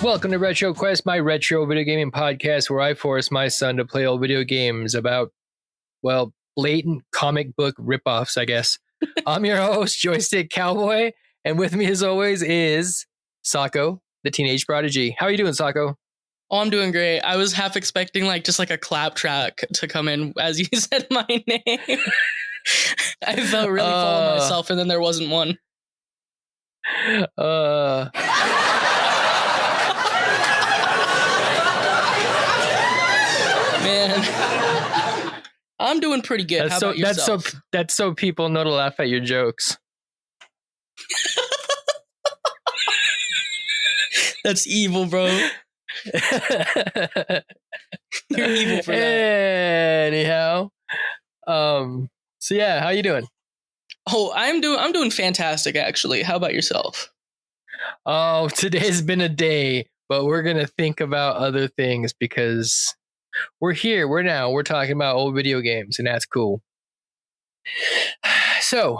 Welcome to RetroQuest, my retro video gaming podcast where I force my son to play old video games about, well, blatant comic book ripoffs, I guess. I'm your host, Joystick Cowboy, and with me as always is Sako, the teenage prodigy. How are you doing, Sako? Oh, I'm doing great. I was half expecting just a clap track to come in as you said my name. I felt really full of myself, and then there wasn't one. Man, I'm doing pretty good. How about yourself? That's so people know to laugh at your jokes. That's evil, bro. You're evil for that. Anyhow, so yeah, how you doing? Oh, I'm doing fantastic, actually. How about yourself? Oh, today's been a day, but we're gonna think about other things because we're talking about old video games, and that's cool. So,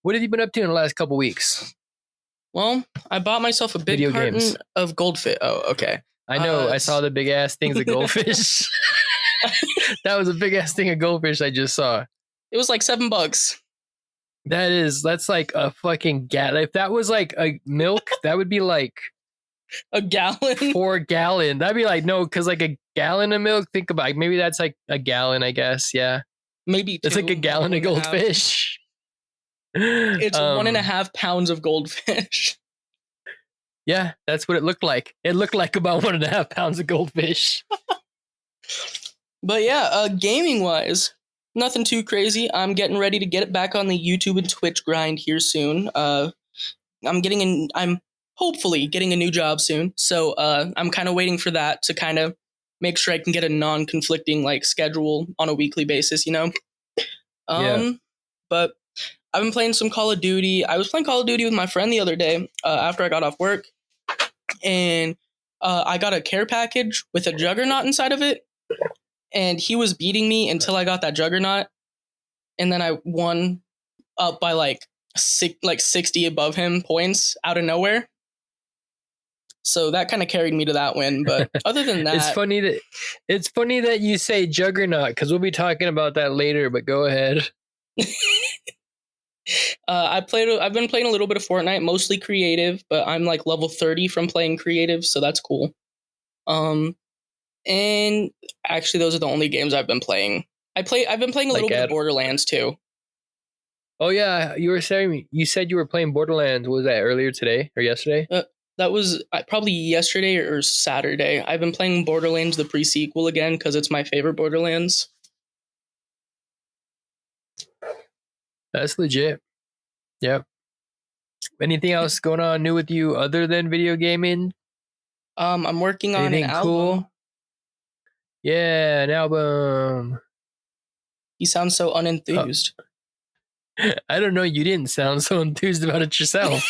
what have you been up to in the last couple weeks? Well, I bought myself a big carton of goldfish. Oh, okay. I know. I saw the big ass things of goldfish. That was a big ass thing of goldfish I just saw. It was like $7. That's like a fucking gallon. If that was like a milk, that would be like a gallon. 4 gallon. That'd be like no, because like a gallon of milk. Think about maybe that's like a gallon. I guess yeah. Maybe it's like a gallon of goldfish. It's 1.5 pounds of goldfish. Yeah, that's what it looked like. It looked like about 1.5 pounds of goldfish. But yeah, gaming wise, nothing too crazy. I'm getting ready to get it back on the YouTube and Twitch grind here soon. I'm hopefully getting a new job soon. So I'm kind of waiting for that to kind of make sure I can get a non-conflicting schedule on a weekly basis, you know? Yeah. But I've been playing some Call of Duty. I was playing Call of Duty with my friend the other day after I got off work. And I got a care package with a juggernaut inside of it. And he was beating me until I got that juggernaut. And then I won up by 60 above him points out of nowhere. So that kind of carried me to that win. But other than that, it's funny that you say juggernaut because we'll be talking about that later. But go ahead. I've been playing a little bit of Fortnite, mostly creative, but I'm like level 30 from playing creative, so that's cool. And actually, those are the only games I've been playing. I've been playing a little bit of Borderlands too. Oh yeah, you said you were playing Borderlands. Was that earlier today or yesterday? That was probably yesterday or Saturday. I've been playing Borderlands the pre-sequel again because it's my favorite Borderlands. That's legit. Yep. Anything else going on new with you other than video gaming? I'm working on an album. Cool? Yeah, an album. You sound so unenthused. I don't know. You didn't sound so enthused about it yourself.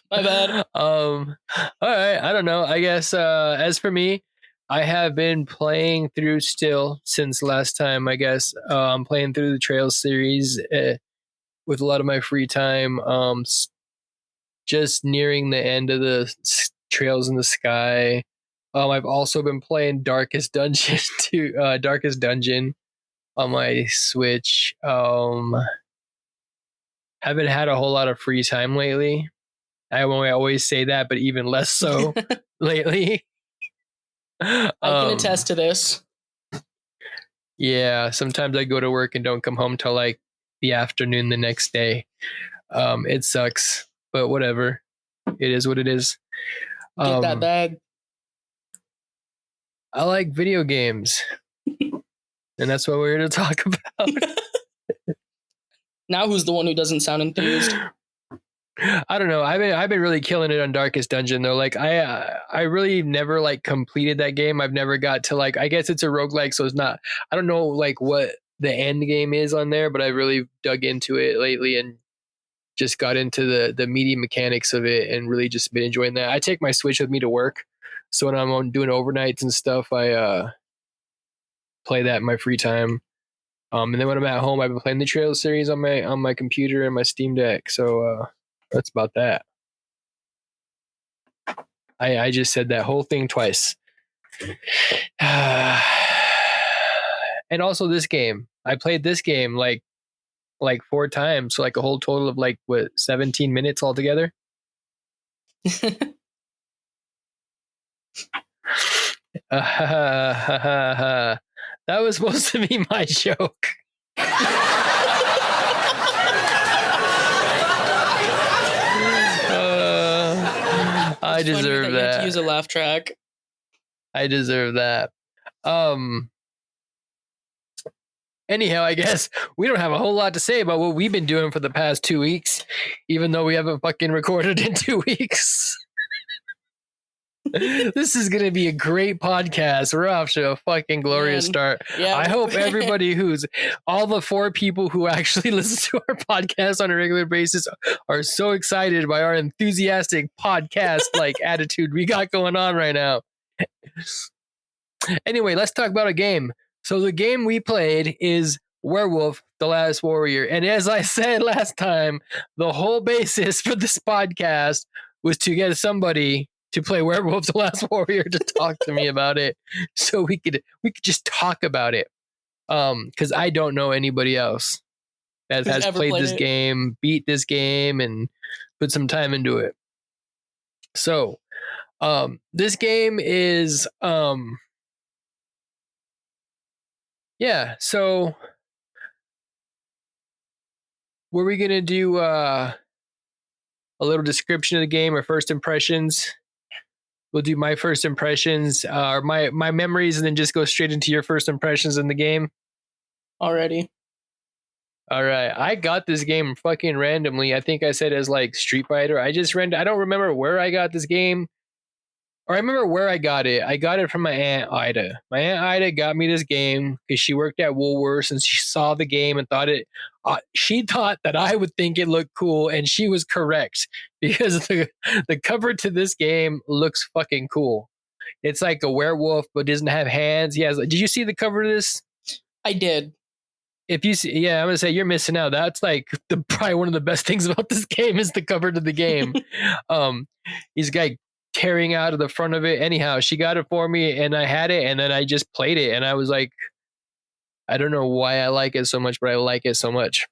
My bad. All right. I don't know. I guess as for me, I have been playing through still since last time. I guess I'm playing through the Trails series with a lot of my free time. Just nearing the end of the Trails in the Sky. I've also been playing Darkest Dungeon Darkest Dungeon on my Switch. Haven't had a whole lot of free time lately. I always say that, but even less so lately. I can attest to this. Yeah, sometimes I go to work and don't come home till the afternoon the next day. It sucks, but whatever. It is what it is. Get that bag. I like video games. And that's what we're here to talk about. Now who's the one who doesn't sound enthused? I don't know. I've been really killing it on Darkest Dungeon though. I really never completed that game. I've never got to I guess it's a roguelike, so it's not. I don't know what the end game is on there, but I really dug into it lately and just got into the meaty mechanics of it and really just been enjoying that. I take my Switch with me to work, so when I'm doing overnights and stuff, I play that in my free time. And then when I'm at home, I've been playing the Trails series on my computer and my Steam Deck. So that's about that. I just said that whole thing twice. And also this game. I played this game like 4 times, so like a whole total of like 17 minutes altogether. That was supposed to be my joke. I deserve that. You have to use a laugh track. I deserve that. Anyhow, I guess we don't have a whole lot to say about what we've been doing for the past 2 weeks, even though we haven't fucking recorded in 2 weeks. This is going to be a great podcast. We're off to a fucking glorious start. Yeah. I hope everybody all the 4 people who actually listen to our podcast on a regular basis are so excited by our enthusiastic podcast like attitude we got going on right now. Anyway, let's talk about a game. So the game we played is Werewolf, The Last Warrior. And as I said last time, the whole basis for this podcast was to get somebody to play Werewolf, The Last Warrior to talk to me about it. So we could just talk about it. Because I don't know anybody else that has played this game, beat this game, and put some time into it. So this game is so were we gonna do a little description of the game or first impressions? We'll do my first impressions or my memories, and then just go straight into your first impressions in the game. Already. All right. I got this game fucking randomly. I think I said as like Street Fighter. I don't remember where I got this game. Or I remember where I got it. I got it from my Aunt Ida. My Aunt Ida got me this game because she worked at Woolworths and she saw the game and thought she thought that I would think it looked cool, and she was correct because the cover to this game looks fucking cool. It's like a werewolf but doesn't have hands. Did you see the cover of this? I did. If you see, I'm gonna say you're missing out. That's like probably one of the best things about this game is the cover to the game. He's like tearing out of the front of it. Anyhow, she got it for me and I had it, and then I just played it and I was like, I don't know why I like it so much, but I like it so much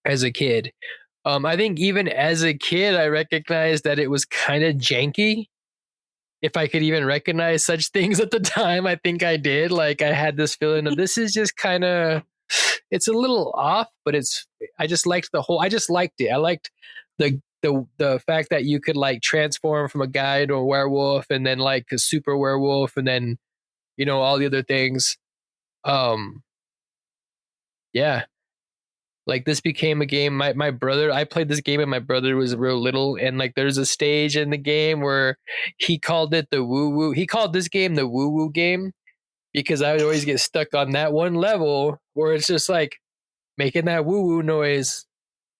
as a kid. I think even as a kid, I recognized that it was kind of janky. If I could even recognize such things at the time, I think I did. Like I had this feeling of this is just kind of, it's a little off, but I just liked it. I liked the fact that you could like transform from a guy to a werewolf, and then like a super werewolf, and then all the other things. Like this became a game. My brother, I played this game and my brother was real little, and like there's a stage in the game where he called it the woo woo. He called this game the woo woo game because I would always get stuck on that one level where it's just like making that woo woo noise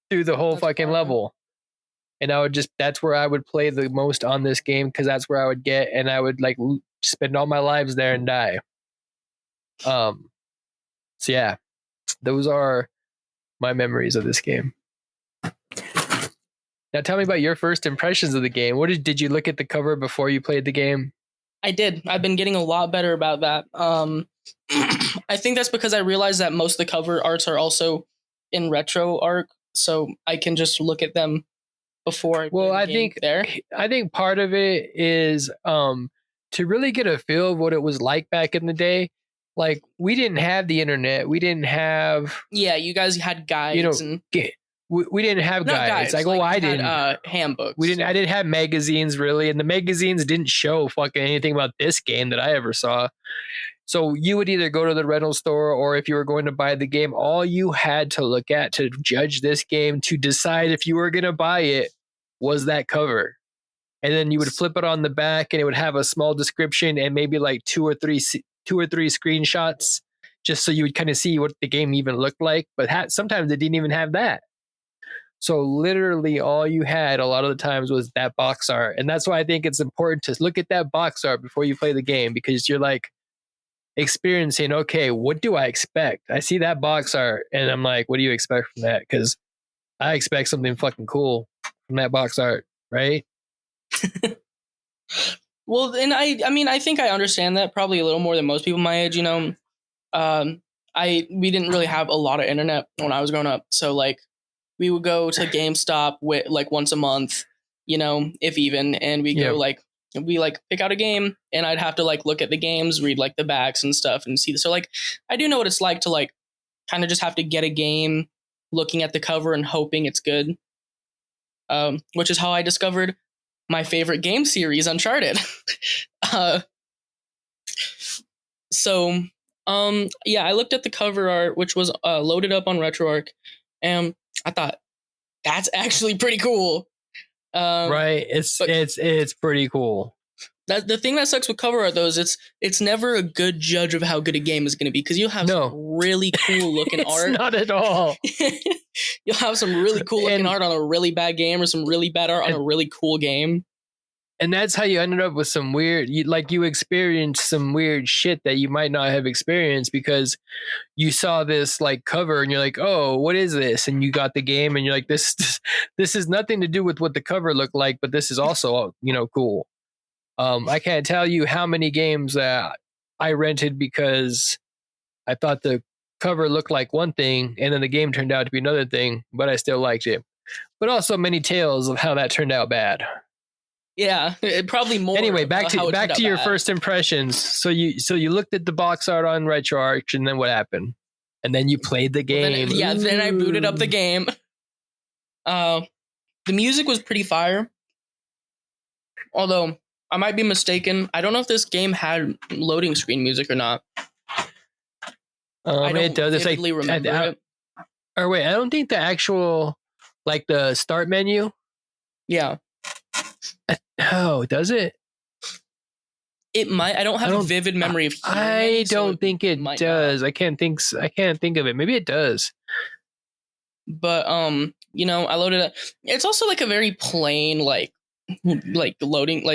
through the whole fucking level. And that's where I would play the most on this game because that's where I would get, and I would like spend all my lives there and die. So yeah, those are my memories of this game. Now tell me about your first impressions of the game. Did you look at the cover before you played the game? I did. I've been getting a lot better about that. I think that's because I realized that most of the cover arts are also in RetroArch, so I can just look at them before. I think part of it is to really get a feel of what it was like back in the day. Like we didn't have the internet. We didn't have. Yeah, you guys had guides and. We didn't have guides. I didn't. Handbooks. I didn't have magazines really, and the magazines didn't show fucking anything about this game that I ever saw. So you would either go to the rental store, or if you were going to buy the game, all you had to look at to judge this game, to decide if you were going to buy it, was that cover. And then you would flip it on the back, and it would have a small description and maybe like two or three screenshots, just so you would kind of see what the game even looked like. But sometimes it didn't even have that. So literally all you had a lot of the times was that box art. And that's why I think it's important to look at that box art before you play the game, because you're like experiencing, okay, what do I expect? I see that box art and I'm like, what do you expect from that? Because I expect something fucking cool from that box art, right? Well, and I mean, I think I understand that probably a little more than most people my age. Um, we didn't really have a lot of internet when I was growing up, so like we would go to GameStop with like once a month, if even, and we Yeah. go like we like pick out a game, and I'd have to like look at the games, read like the backs and stuff, and see. So like I do know what it's like to like kind of just have to get a game, looking at the cover and hoping it's good. Which is how I discovered my favorite game series, Uncharted. uh, so yeah, I looked at the cover art, which was loaded up on RetroArch, and I thought that's actually pretty cool. Right. But It's pretty cool. that the thing that sucks with cover art though is it's never a good judge of how good a game is going to be, because you'll have No. some really cool looking It's art. not at all. You'll have some really cool looking art on a really bad game, or some really bad art on a really cool game. And that's how you ended up with some weird, you experienced some weird shit that you might not have experienced because you saw this like cover and you're like, oh, what is this? And you got the game and you're like, this is nothing to do with what the cover looked like, but this is also, cool. I can't tell you how many games that I rented because I thought the cover looked like one thing and then the game turned out to be another thing, but I still liked it. But also many tales of how that turned out bad. Yeah, probably more. Anyway, back to your first impressions. So you looked at the box art on RetroArch, and then what happened? And then you played the game. Well, then I booted up the game. The music was pretty fire. Although I might be mistaken. I don't know if this game had loading screen music or not. I don't it does. It's like remember it. Or wait, I don't think the actual like the start menu. Yeah. Oh, does it? It might. I don't have a vivid memory of hearing I don't think it does. Not. I can't think of it. Maybe it does. But I loaded it. It's also like a very plain like loading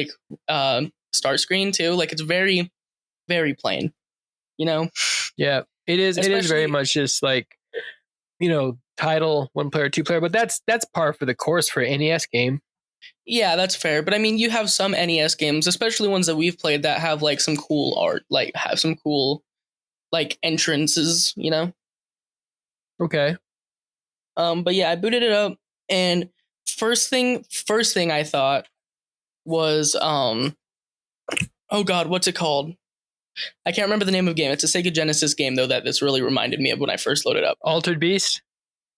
start screen too. Like it's very, very plain. Yeah, it is. It is very much just like title, 1 player, 2 player. But that's par for the course for an NES game. Yeah, that's fair. But I mean, you have some NES games, especially ones that we've played, that have like some cool art, like have some cool like entrances, Okay. But yeah, I booted it up, and first thing I thought was oh god, what's it called? I can't remember the name of the game. It's a Sega Genesis game though that this really reminded me of when I first loaded up. Altered Beast?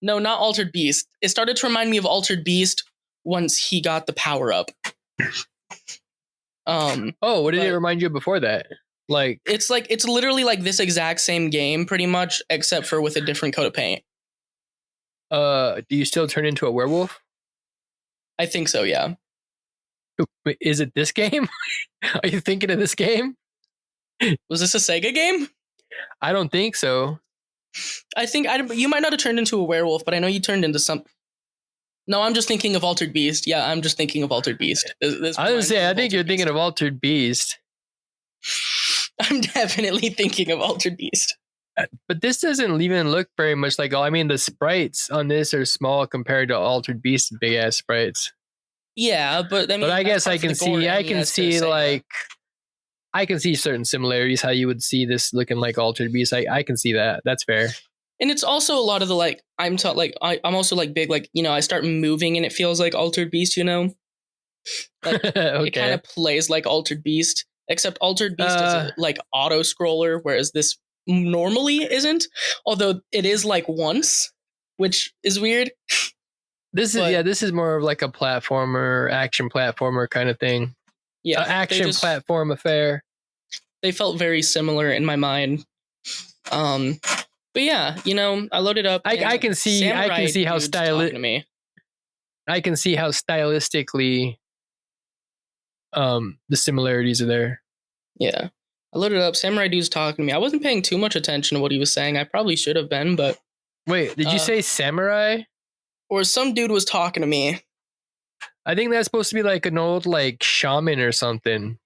No, not Altered Beast. It started to remind me of Altered Beast once he got the power up. What did it remind you of before that? Like it's literally like this exact same game pretty much, except for with a different coat of paint. Do you still turn into a werewolf? I think so, yeah. Is it this game? Are you thinking of this game? Was this a Sega game? I don't think so. I think you might not have turned into a werewolf, but I know you turned into some. No, I'm just thinking of Altered Beast. Yeah, I'm just thinking of Altered Beast. I was gonna say, I think you're thinking of Altered Beast. I'm definitely thinking of Altered Beast. But this doesn't even look very much like. I mean, the sprites on this are small compared to Altered Beast's big ass sprites. Yeah, but I mean, but I guess I can see. I can see like. I can see certain similarities. How you would see this looking like Altered Beast. I can see that. That's fair. And it's also a lot of the like. I'm also like big like I start moving and it feels like Altered Beast. Like okay. It kind of plays like Altered Beast, except Altered Beast is a, like auto scroller, whereas this normally isn't. Although it is like once, which is weird. This is more of like a platformer, action platformer kind of thing. Yeah, action platform affair. They felt very similar in my mind. But yeah, I loaded up. I can see how I can see how stylistically the similarities are there. Yeah. I loaded up. Samurai Dude's talking to me. I wasn't paying too much attention to what he was saying. I probably should have been, but wait, did you say samurai? Or some dude was talking to me. I think that's supposed to be like an old like shaman or something.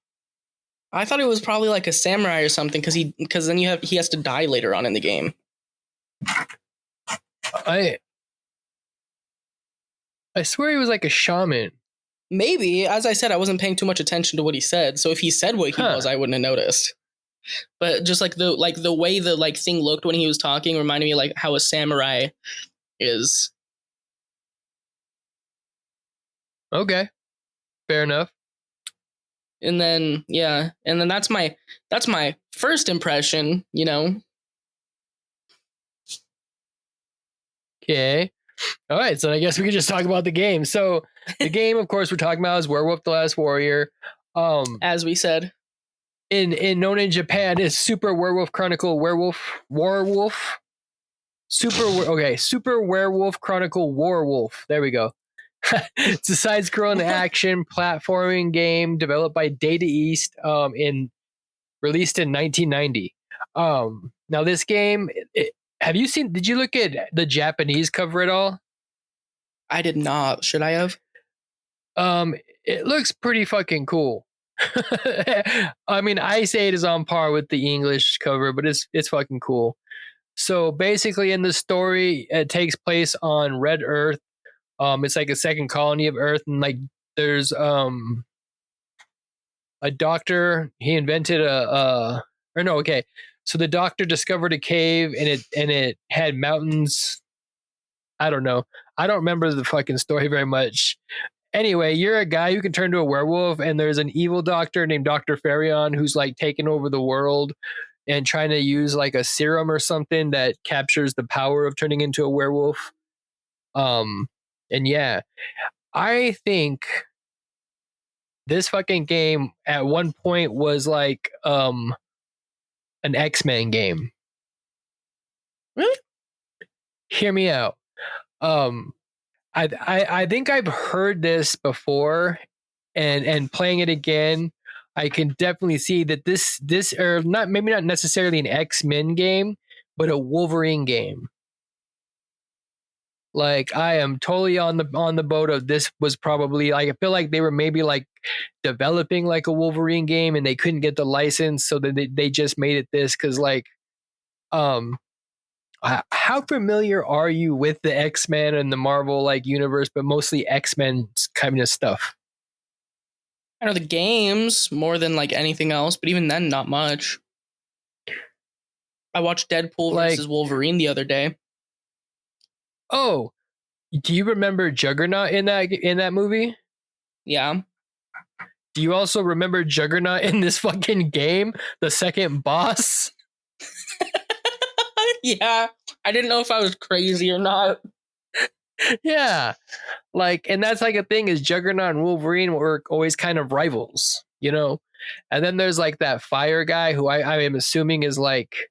I thought it was probably like a samurai or something because then he has to die later on in the game. I swear he was like a shaman. Maybe, as I said, I wasn't paying too much attention to what he said. So if he said what he was, I wouldn't have noticed. But just like the way the like thing looked when he was talking reminded me like how a samurai is. Okay, fair enough. And then that's my first impression, you know. Okay. All right, so I guess we could just talk about the game. So the game, of course, we're talking about is Werewolf: The Last Warrior. As we said, in known in Japan is Super Werewolf Chronicle Warwolf. Super Werewolf Chronicle Warwolf. There we go. It's a side-scrolling action platforming game developed by Data East, released in 1990. Now this game, did you look at the Japanese cover at all? I did not. Should I have? It looks pretty fucking cool. I mean, I say it is on par with the English cover, but it's fucking cool. So basically, in the story, it takes place on Red Earth. It's like a second colony of Earth, and like there's a doctor. He invented So the doctor discovered a cave, and it had mountains. I don't know. I don't remember the fucking story very much. Anyway, you're a guy who can turn to a werewolf, and there's an evil doctor named Dr. Farion who's like taking over the world and trying to use like a serum or something that captures the power of turning into a werewolf. And yeah, I think this fucking game at one point was like an X-Men game. Really? Hear me out. I think I've heard this before, and playing it again, I can definitely see that this or not, maybe not necessarily an X-Men game, but a Wolverine game. Like I am totally on the boat of this was probably like I feel like they were maybe like developing like a Wolverine game and they couldn't get the license, so that they just made it this because like how familiar are you with the X-Men and the Marvel like universe, but mostly X-Men kind of stuff? I know the games more than like anything else, but even then, not much. I watched Deadpool versus Wolverine the other day. Oh, do you remember Juggernaut in that movie? Yeah. Do you also remember Juggernaut in this fucking game, the second boss? Yeah, I didn't know if I was crazy or not. Yeah, like, and that's like a thing is Juggernaut and Wolverine were always kind of rivals, you know. And then there's like that fire guy who I am assuming is like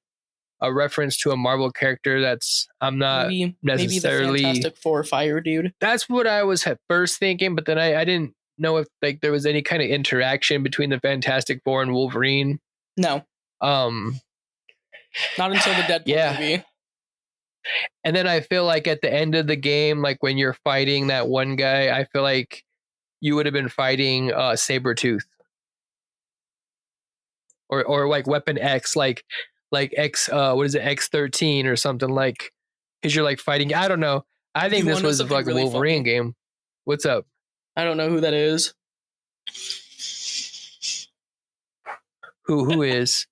a reference to a Marvel character that's I'm not necessarily maybe the Fantastic Four fire dude. That's what I was at first thinking, but then I didn't know if like there was any kind of interaction between the Fantastic Four and Wolverine. No. Not until the Deadpool movie. And then I feel like at the end of the game, like when you're fighting that one guy, I feel like you would have been fighting Sabretooth. Or like Weapon X, like X what is it, X13 or something, like because you're like fighting. I don't know. I think this was like a Wolverine game. What's up? I don't know who that is. Who is?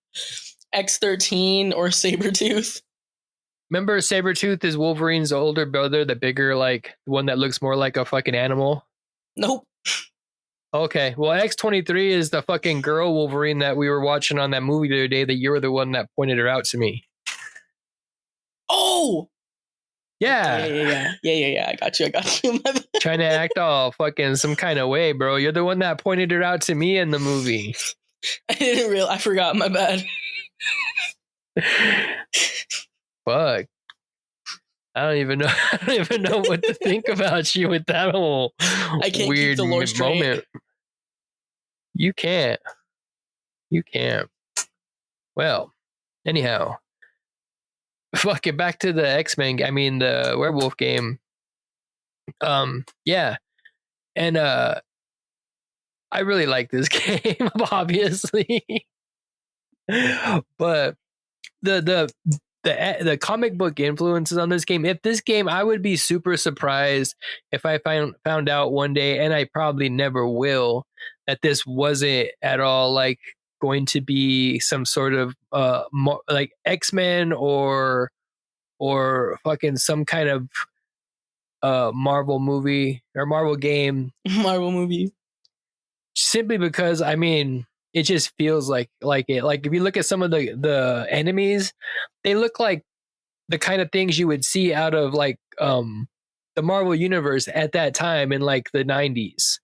X13 or Sabretooth. Remember Sabretooth is Wolverine's older brother, the bigger, like, one that looks more like a fucking animal? Nope. Okay, well, X23 is the fucking girl Wolverine that we were watching on that movie the other day that you were the one that pointed her out to me. Oh! Yeah. Yeah. I got you. Trying to act all fucking some kind of way, bro. You're the one that pointed her out to me in the movie. I forgot, my bad. Fuck. I don't even know what to think about you with that whole weird moment. You can't. Well, anyhow, fuck it. Back to the X-Men. I mean, the werewolf game. Yeah, and I really like this game, obviously, but the the comic book influences on this game. If this game, I would be super surprised if I found out one day, and I probably never will, that this wasn't at all like going to be some sort of like X-Men or fucking some kind of Marvel movie or Marvel game. Marvel movie. Simply because I mean it just feels like it. Like if you look at some of the enemies, they look like the kind of things you would see out of like the Marvel universe at that time in like the 90s.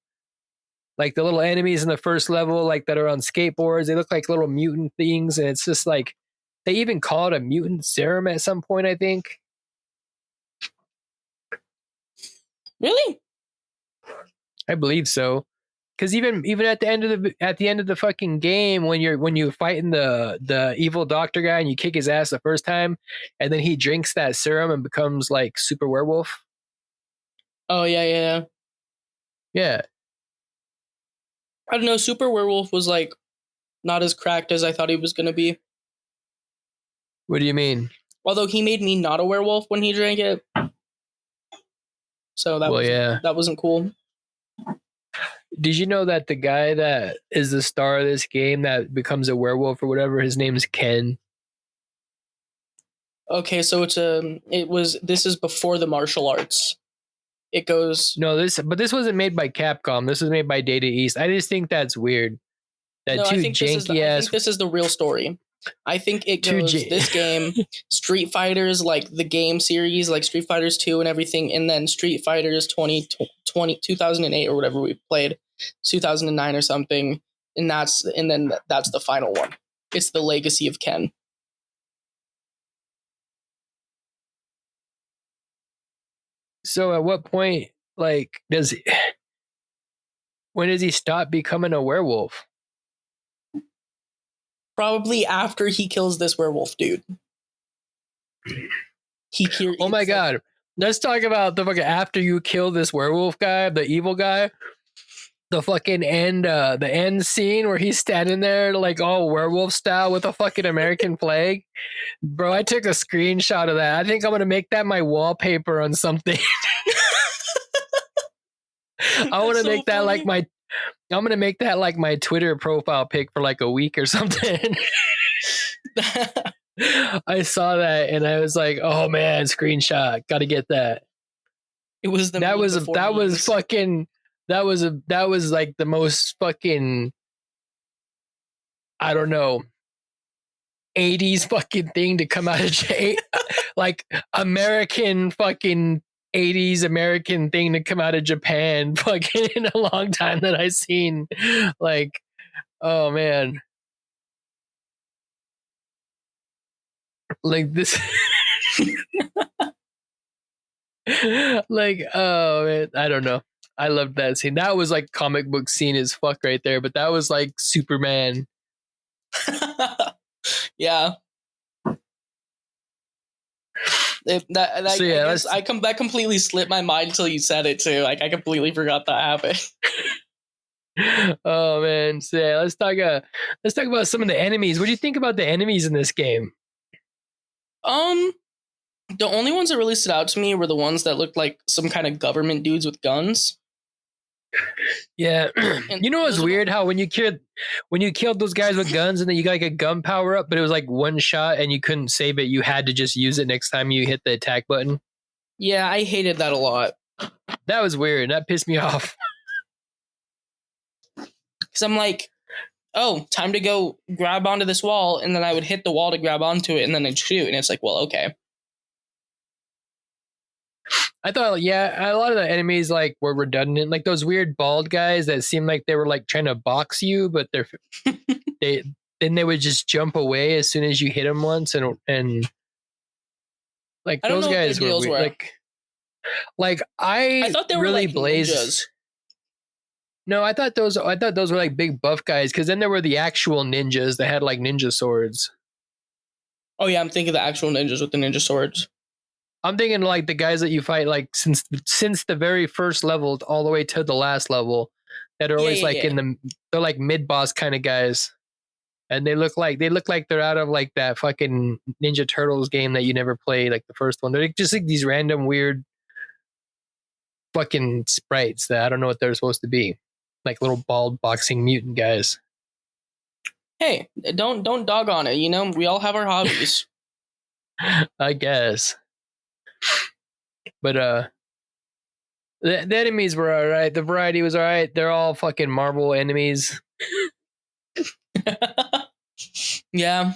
Like the little enemies in the first level, like that are on skateboards, they look like little mutant things, and it's just like they even call it a mutant serum at some point, I think. Really? I believe so. Because even at the end of the fucking game, when you fighting the evil doctor guy and you kick his ass the first time, and then he drinks that serum and becomes like super werewolf. Oh yeah. Yeah. I don't know. Super Werewolf was like not as cracked as I thought he was gonna be. What do you mean? Although he made me not a werewolf when he drank it, so that wasn't cool. Did you know that the guy that is the star of this game that becomes a werewolf or whatever, his name's Ken? Okay, so this is before the martial arts. It goes No, this wasn't made by Capcom. This was made by Data East. I just think that's weird. That I think this is the real story. I think it goes this game, Street Fighters, like the game series, like Street Fighters 2 and everything, and then Street Fighters 2008 or whatever we played, 2009 or something, and then that's the final one. It's the Legacy of Ken. So at what point, like, when does he stop becoming a werewolf? Probably after he kills this werewolf dude. Oh my god. Let's talk about the fucking after you kill this werewolf guy, the evil guy. The fucking end scene where he's standing there like all werewolf style with a fucking American flag. Bro, I took a screenshot of that. I think I'm gonna make that my wallpaper on something. I want to make that like I'm gonna make that like my Twitter profile pic for like a week or something. I saw that and I was like, oh man, screenshot, gotta get that. It was that was like the most fucking, I don't know, 80s fucking thing to come out of like American fucking 80s American thing to come out of Japan fucking in a long time that I seen. Like, oh man. Like this like, oh man, I don't know. I loved that scene. That was like comic book scene as fuck right there, but that was like Superman. Yeah. That completely slipped my mind until you said it too. Like I completely forgot that happened. Oh man, so yeah, let's talk about some of the enemies. What do you think about the enemies in this game? The only ones that really stood out to me were the ones that looked like some kind of government dudes with guns. Yeah. You know what's weird? How when you killed those guys with guns and then you got like a gun power up, but it was like one shot and you couldn't save it. You had to just use it next time you hit the attack button. Yeah, I hated that a lot. That was weird. That pissed me off. Because I'm like, oh, time to go grab onto this wall, and then I would hit the wall to grab onto it, and then I'd shoot, and it's like, well, okay. I thought, yeah, a lot of the enemies like were redundant, like those weird bald guys that seemed like they were like trying to box you, but they would just jump away as soon as you hit them once, and like those guys were weird. Like I thought they were really like blazed. Ninjas. No, I thought those were like big buff guys, because then there were the actual ninjas that had like ninja swords. Oh yeah, I'm thinking the actual ninjas with the ninja swords. I'm thinking like the guys that you fight like since the very first level all the way to the last level, that are always they're like mid boss kind of guys. and they look like they're out of like that fucking Ninja Turtles game that you never played, like the first one. They're like, just like these random weird fucking sprites that I don't know what they're supposed to be, like little bald boxing mutant guys. Hey, don't dog on it. You know, we all have our hobbies. I guess, but the enemies were all right. The variety was all right. They're all fucking Marvel enemies. Yeah,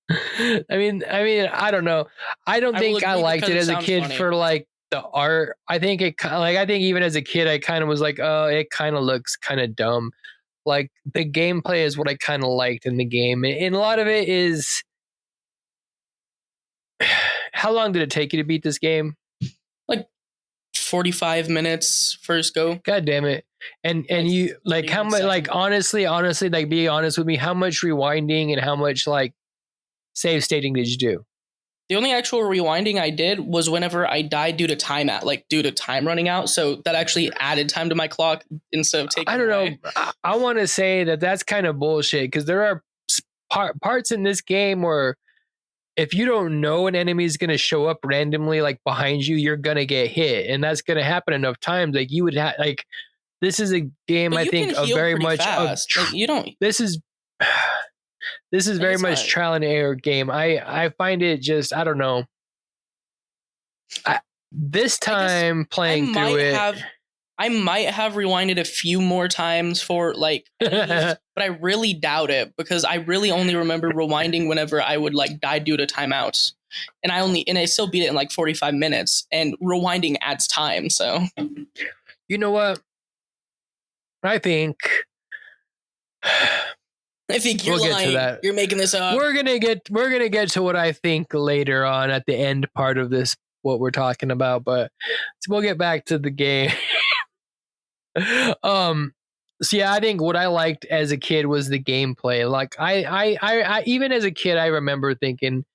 I don't know. I don't I will think I agree liked because it it as a sounds kid funny. for like the art. I think even as a kid, I kind of was like, oh, it kind of looks kind of dumb. Like the gameplay is what I kind of liked in the game, and a lot of it is. How long did it take you to beat this game? Like 45 minutes first go. God damn it! And Like you like 30 how minutes much? second Like go. honestly, like be honest with me. How much rewinding and how much like save stating did you do? The only actual rewinding I did was whenever I died due to time running out. So that actually added time to my clock instead of taking I don't away. know. I want to say that that's kind of bullshit because there are parts in this game where if you don't know an enemy is going to show up randomly like behind you, you're going to get hit, and that's going to happen enough times. Like you would have like this is a game But I you can think of heal very pretty much of fast. Like you don't. this is this is Like very it's much not. trial and error game. I find it just I don't know. This I guess time I playing through might it. have. I might have rewinded a few more times for like enemies, but I really doubt it because I really only remember rewinding whenever I would like die due to timeouts. And I still beat it in like 45 minutes and rewinding adds time, so You know what? I think I think you're we'll get to lying. that. You're making this up. We're gonna get to what I think later on at the end part of this what we're talking about, but we'll get back to the game. um so yeah, I think what I liked as a kid was the gameplay. Like I even as a kid I remember thinking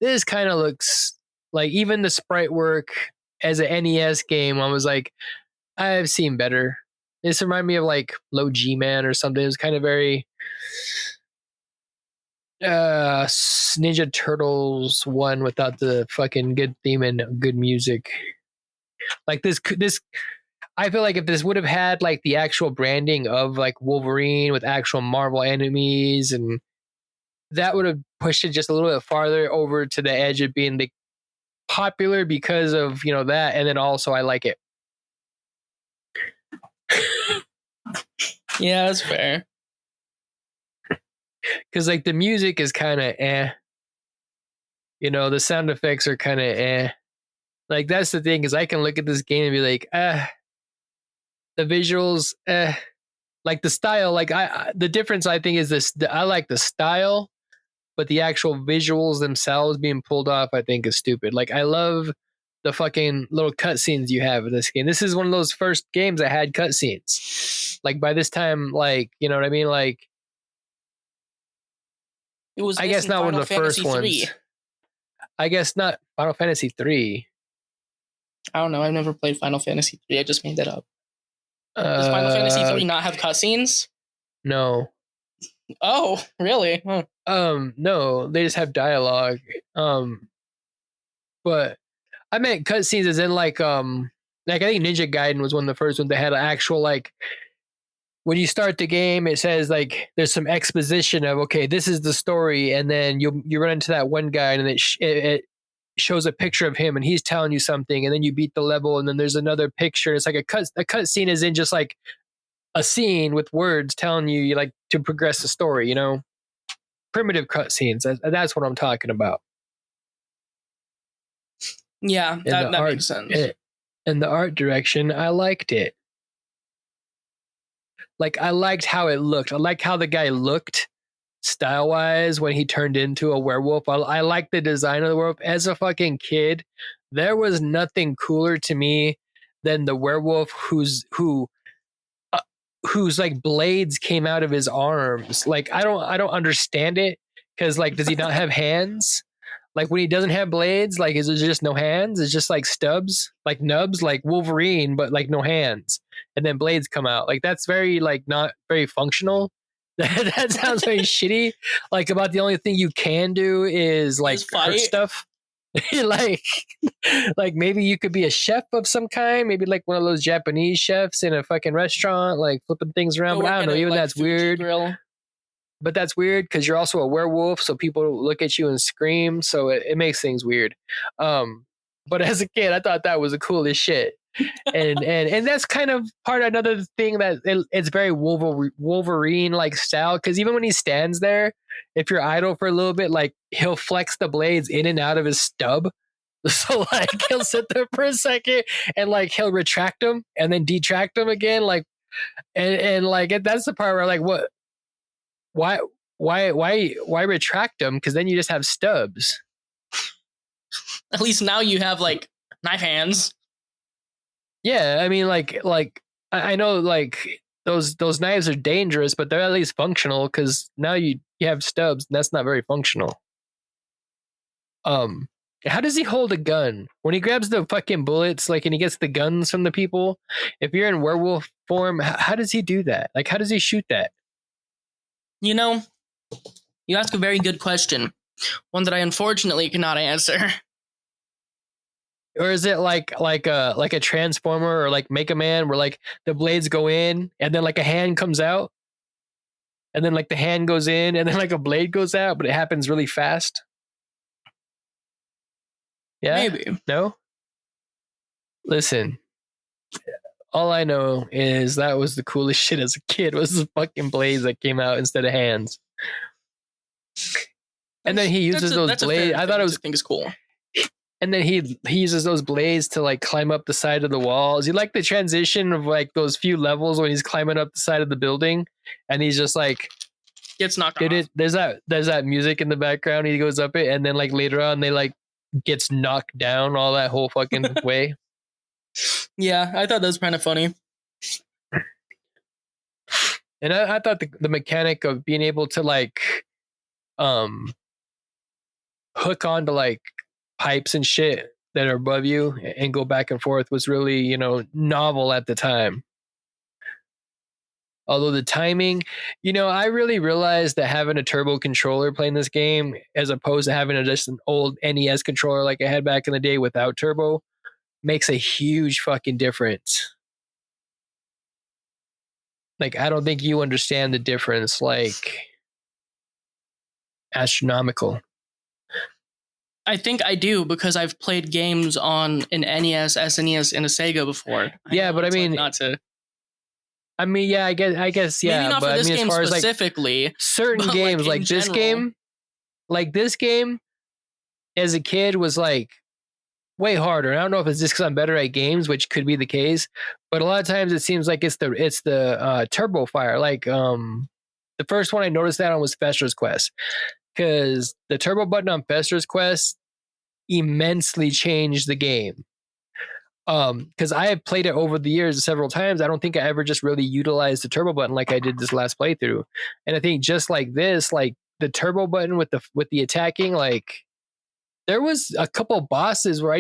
this kind of looks like even the sprite work as an NES game, I was like, I've seen better. This reminded me of like Low G Man or something. It was kind of very Ninja Turtles one without the fucking good theme and good music. Like this I feel like if this would have had like the actual branding of like Wolverine with actual Marvel enemies, and that would have pushed it just a little bit farther over to the edge of being the popular because of, you know, that, and then also I like it. Yeah, that's fair. Cuz like the music is kind of you know, the sound effects are kind of like that's the thing is I can look at this game and be like, the visuals, like the style, like the difference I think is this: I like the style, but the actual visuals themselves being pulled off, I think is stupid. Like I love the fucking little cutscenes you have in this game. This is one of those first games that had cutscenes. Like by this time, like you know what I mean? Like It was I this guess in not one of Final the first Fantasy 3. ones. I guess not Final Fantasy 3. I don't know. I've never played Final Fantasy 3. I just made that up. Does Final Fantasy Uh 3 not have cutscenes? no. Oh, really? Huh. No, they just have dialogue. But I meant cutscenes as in like I think Ninja Gaiden was one of the first ones that had an actual like when you start the game it says like there's some exposition of okay this is the story, and then you run into that one guy and it shows a picture of him and he's telling you something, and then you beat the level and then there's another picture. It's like a cut scene is in just like a scene with words telling you like to progress the story, you know, primitive cutscenes. That's what I'm talking about. Yeah, And the that art makes sense. and the art direction, I liked it. Like I liked how it looked. I liked how the guy looked style wise when he turned into a werewolf. I liked the design of the werewolf. As a fucking kid, there was nothing cooler to me than the werewolf whose like blades came out of his arms. Like I don't understand it because like does he not have hands? Like when he doesn't have blades, like is it just no hands? It's just like stubs, like nubs, like Wolverine, but like no hands, and then blades come out. Like that's very like not very functional. That sounds very shitty. Like about the only thing you can do is like Just hurt fight. stuff. like like maybe you could be a chef of some kind, maybe like one of those Japanese chefs in a fucking restaurant, like flipping things around. Go But work I don't at know, a even like that's Fuji weird. grill. But that's weird because you're also a werewolf, so people look at you and scream, so it makes things weird. But as a kid, I thought that was the coolest shit. And that's kind of part of another thing that it's very Wolverine like style, because even when he stands there, if you're idle for a little bit, like he'll flex the blades in and out of his stub. So like he'll sit there for a second and like he'll retract them and then detract them again, like and like that's the part where like what why why retract them, because then you just have stubs. At least now you have like knife hands. Yeah, I mean, like I know like those knives are dangerous, but they're at least functional because now you have stubs, and that's not very functional. Um, how does he hold a gun when he grabs the fucking bullets? Like, and he gets the guns from the people. If you're in werewolf form, how does he do that? Like, how does he shoot that? You know, you ask a very good question, one that I unfortunately cannot answer. Or is it like a transformer or like Mega Man, where like the blades go in and then like a hand comes out, and then like the hand goes in and then like a blade goes out, but it happens really fast? Yeah? Maybe. No? Listen, all I know is that was the coolest shit as a kid, was the fucking blades that came out instead of hands. And then he uses those blades. I thought it was, I think is cool. and then he uses those blades to like climb up the side of the walls. You like the transition of like those few levels when he's climbing up the side of the building, and he's just like Gets knocked off. There's that music in the background. He goes up it, and then like later on they like gets knocked down all that whole fucking way. Yeah, I thought that was kind of funny. And I thought the mechanic of being able to like hook onto like pipes and shit that are above you and go back and forth was really, novel at the time. Although the timing, I really realized that having a turbo controller playing this game, as opposed to having just an old NES controller like I had back in the day without turbo, makes a huge fucking difference. Like, I don't think you understand the difference, like, astronomical. I think I do, because I've played games on an NES, SNES, and a Sega before. Yeah, but I mean, not to. I mean, yeah, I guess, yeah. Maybe not but for this I mean, game as far specifically. As like certain games, like this game, as a kid was like way harder. I don't know if it's just because I'm better at games, which could be the case, but a lot of times it seems like it's the turbo fire. Like the first one I noticed that on was Fester's Quest, because the turbo button on Fester's Quest immensely changed the game. Because I have played it over the years several times. I don't think I ever just really utilized the turbo button like I did this last playthrough. And I think just like this, like the turbo button with the attacking, like there was a couple bosses where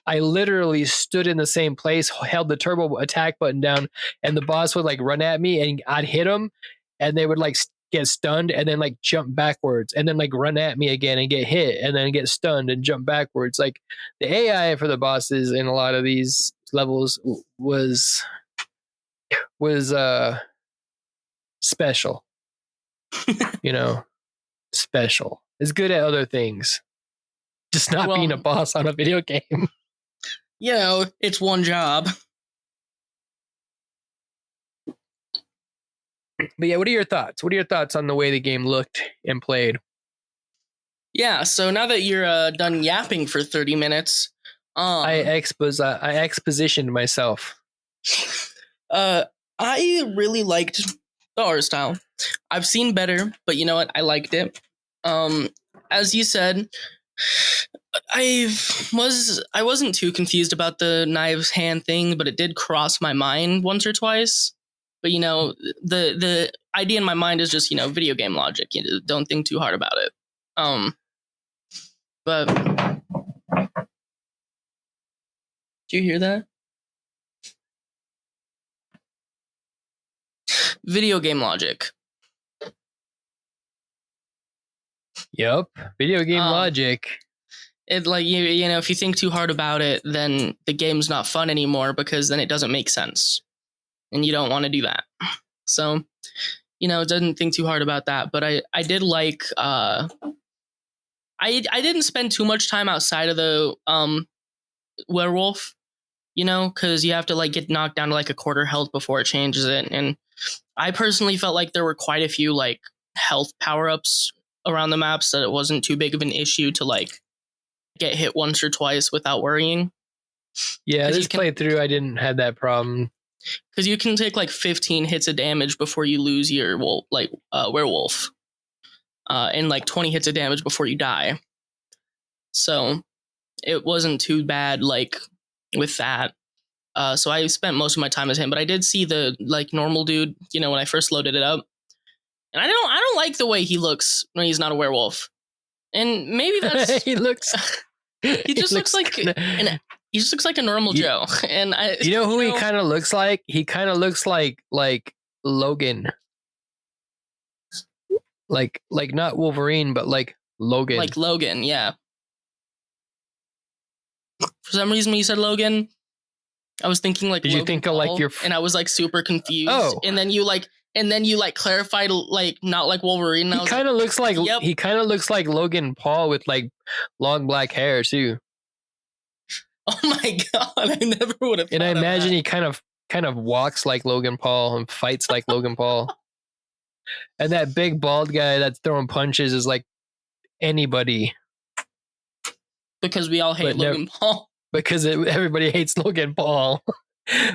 I literally stood in the same place, held the turbo attack button down, and the boss would like run at me and I'd hit them, and they would like get stunned and then like jump backwards and then like run at me again and get hit and then get stunned and jump backwards. Like the AI for the bosses in a lot of these levels was special. Special. It's good at other things, just not being a boss on a video game. It's one job. But yeah, what are your thoughts? What are your thoughts on the way the game looked and played? Yeah, so now that you're done yapping for 30 minutes, I expositioned myself. I really liked the art style. I've seen better, but you know what? I liked it. As you said, I wasn't too confused about the knives hand thing, but it did cross my mind once or twice. But the idea in my mind is just video game logic. Don't think too hard about it. But do you hear that? Video game logic. Yep. Video game logic. It like you know if you think too hard about it, then the game's not fun anymore because then it doesn't make sense, and you don't want to do that. So, didn't think too hard about that. But I did like I didn't spend too much time outside of the werewolf, because you have to like get knocked down to like a quarter health before it changes it. And I personally felt like there were quite a few like health power ups around the maps that it wasn't too big of an issue to like get hit once or twice without worrying. Yeah, this playthrough I didn't have that problem. Because you can take like 15 hits of damage before you lose your werewolf. And like 20 hits of damage before you die. So it wasn't too bad like with that. So I spent most of my time as him, but I did see the like normal dude, when I first loaded it up. And I don't like the way he looks when he's not a werewolf. And maybe that's he just looks like he just looks like a normal Joe. And who he kind of looks like? He kind of looks like Logan. Like not Wolverine, but like Logan. Like Logan, yeah. For some reason when you said Logan, I was thinking like Did Logan you think Paul, of like your and I was like super confused. Oh. And then you clarified like not like Wolverine. He kind of looks like yep. He kind of looks like Logan Paul with like long black hair too. Oh my god! I never would have. And I imagine he kind of walks like Logan Paul and fights like Logan Paul. And that big bald guy that's throwing punches is like anybody. Because we all hate Logan Paul. Because everybody hates Logan Paul.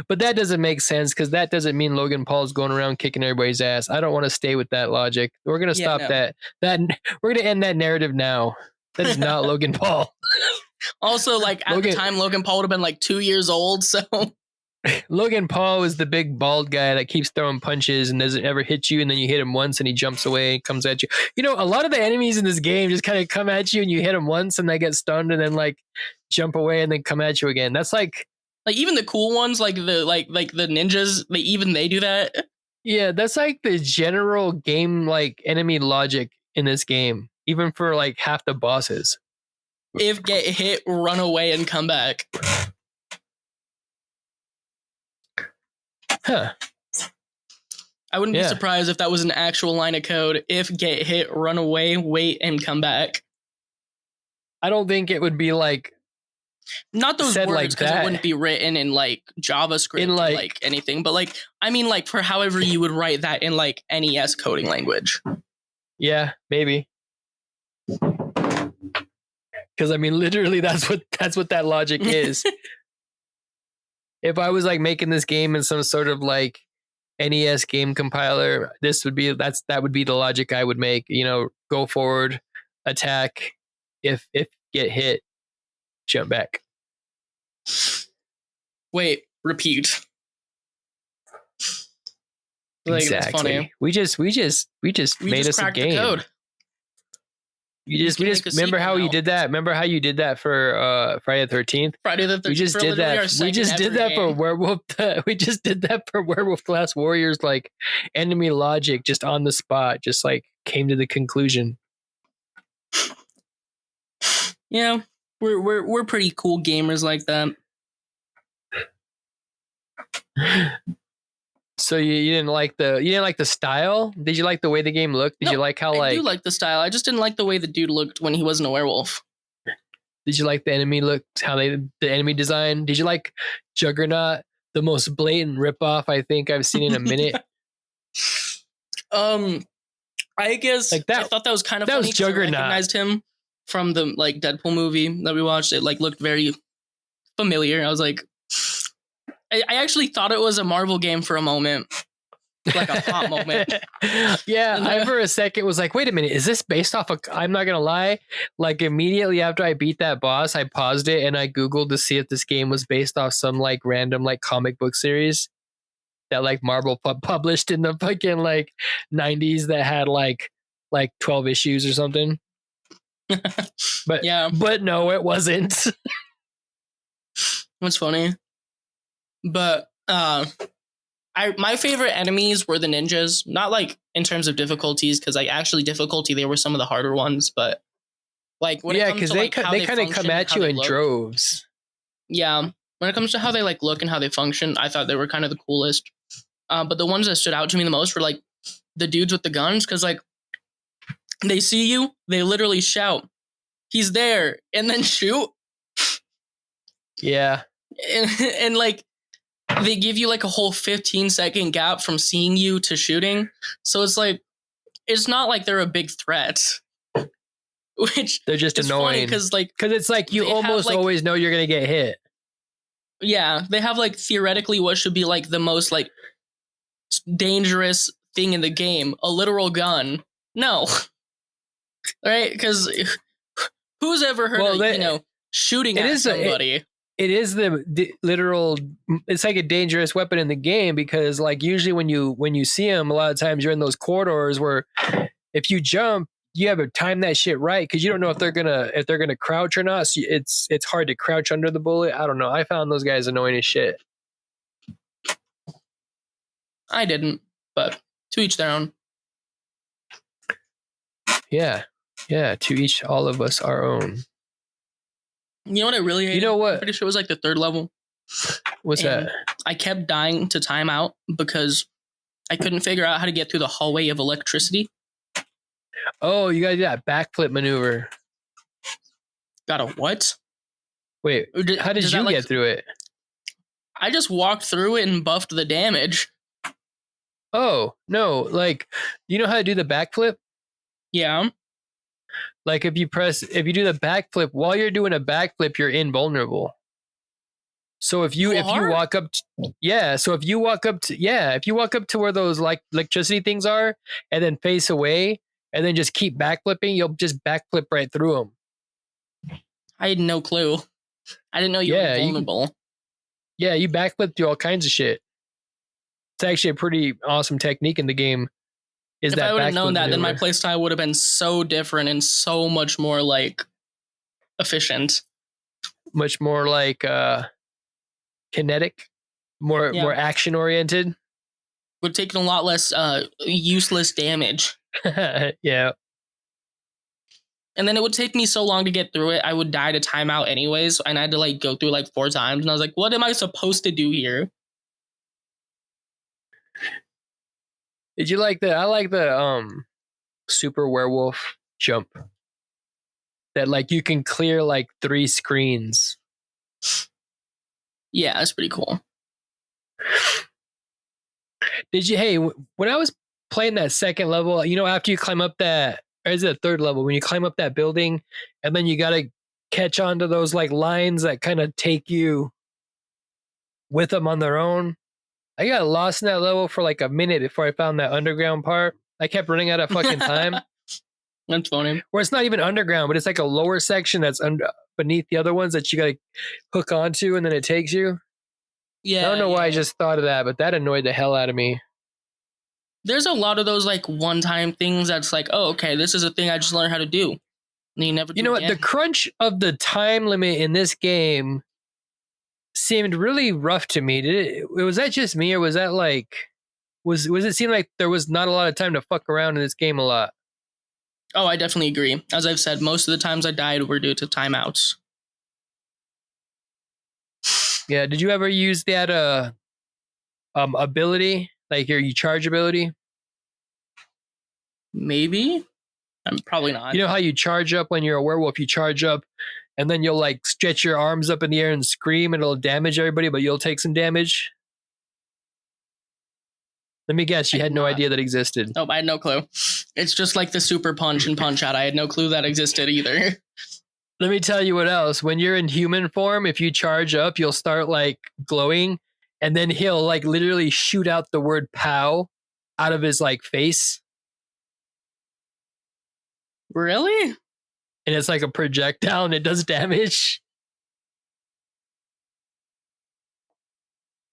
But that doesn't make sense because that doesn't mean Logan Paul's going around kicking everybody's ass. I don't want to stay with that logic. We're going to stop that. We're going to end that narrative now. That is not Logan Paul. Also, like at the time, Logan Paul would have been like 2 years old. So Logan Paul is the big bald guy that keeps throwing punches and doesn't ever hit you. And then you hit him once and he jumps away and comes at you. A lot of the enemies in this game just kind of come at you and you hit them once and they get stunned and then like jump away and then come at you again. That's like even the cool ones, like the ninjas, they do that. Yeah, that's like the general game like enemy logic in this game, even for like half the bosses. If get hit, run away and come back. Huh. I wouldn't be surprised if that was an actual line of code. If get hit, run away, wait, and come back. I don't think it would be like not those words because it wouldn't be written in like JavaScript in like anything, but like I mean like for however you would write that in like NES coding language. Yeah, maybe. Because I mean, literally, that's what that logic is. If I was like making this game in some sort of like NES game compiler, that would be the logic I would make. Go forward, attack. If get hit, jump back. Wait, repeat. Exactly. That's funny. We just made us a game. Code. We just remember how you did that. Remember how you did that for Friday the 13th? Friday the 13th. We just did that. We just did that for Werewolf. We just did that for Werewolf Class Warriors. Like enemy logic, just on the spot, just like came to the conclusion. Yeah, we're pretty cool gamers like that. So you didn't like the style? Did you like the way the game looked? Did you like how I do like the style. I just didn't like the way the dude looked when he wasn't a werewolf. Did you like the enemy look? The enemy design? Did you like Juggernaut? The most blatant ripoff I think I've seen in a minute. I guess like that, I thought that was kind of funny. That was Juggernaut. I recognized him from the like Deadpool movie that we watched. It like looked very familiar. I was like, I actually thought it was a Marvel game for a moment, like a hot moment. Yeah, I for a second was like, wait a minute, is this based off of? I'm not gonna lie, like immediately after I beat that boss, I paused it and I googled to see if this game was based off some like random like comic book series that like Marvel published in the fucking like 90s that had like 12 issues or something. But yeah, but no, it wasn't. What's funny? But I My favorite enemies were the ninjas, not like in terms of difficulties, because like actually difficulty they were some of the harder ones, but like when it Yeah, comes because to like how they they kind of come function and at how you they in look. droves. Yeah, when it comes to how they like look and how they function, I thought they were kind of the coolest. But the ones that stood out to me the most were like the dudes with the guns, because like they see you, they literally shout, "He's there," and then shoot. Yeah. And like they give you like a whole 15-second gap from seeing you to shooting. So it's like, it's not like they're a big threat, which They're just is funny annoying. because like, Because it's like you they have, almost like- always know you're going to get hit. yeah, they have like theoretically what should be like the most like dangerous thing in the game, a literal gun. No. Right? Because who's ever heard of, shooting at somebody? It is the literal. It's like a dangerous weapon in the game because, like, usually when you see them, a lot of times you're in those corridors where if you jump, you have to time that shit right because you don't know if they're gonna crouch or not. So it's hard to crouch under the bullet. I don't know. I found those guys annoying as shit. I didn't, but to each their own. Yeah, to each, all of us our own. You know what I really hated? You know what? I'm pretty sure it was like the third level. What's that? I kept dying to timeout because I couldn't figure out how to get through the hallway of electricity. Oh, you got to do that backflip maneuver. Got a what? Wait, how did you get through it? I just walked through it and buffed the damage. Oh, no. Like, you know how to do the backflip? Yeah. Like if you do the backflip, while you're doing a backflip, you're invulnerable. So if you walk up if you walk up to where those like electricity things are and then face away and then just keep backflipping, you'll just backflip right through them. I had no clue. I didn't know you were invulnerable. You backflip through all kinds of shit. It's actually a pretty awesome technique in the game. If I would have known that, then my playstyle would have been so different and so much more like efficient. Much more like kinetic, more action oriented. Would take a lot less useless damage. Yeah. And then it would take me so long to get through it. I would die to timeout anyways, and I had to like go through like 4 times. And I was like, "What am I supposed to do here?" Did you like the? I like the super werewolf jump. That like you can clear like 3 screens. Yeah, that's pretty cool. Did you? Hey, when I was playing that second level, after you climb up that, or is it a third level? When you climb up that building, and then you gotta catch onto those like lines that kind of take you with them on their own. I got lost in that level for like a minute before I found that underground part. I kept running out of fucking time. That's funny. Where it's not even underground, but it's like a lower section that's beneath the other ones that you gotta hook onto, and then it takes you. Yeah. I don't know why I just thought of that, but that annoyed the hell out of me. There's a lot of those like one-time things that's like, oh, okay, this is a thing I just learned how to do. And you never do. You know what? The crunch of the time limit in this game seemed really rough to me. Was that just me, or was that like was it seem like there was not a lot of time to fuck around in this game a lot? Oh, I definitely agree. As I've said, most of the times I died were due to timeouts. Yeah, did you ever use that ability, like your charge ability? Maybe. I'm probably not. You know how you charge up when you're a werewolf? You charge up, and then you'll like stretch your arms up in the air and scream, and it'll damage everybody, but you'll take some damage. Let me guess, you had no idea that existed. Nope, I had no clue. It's just like the super punch and punch out. I had no clue that existed either. Let me tell you what else. When you're in human form, if you charge up, you'll start like glowing, and then he'll like literally shoot out the word "pow" out of his like face. Really? And it's like a projectile and it does damage.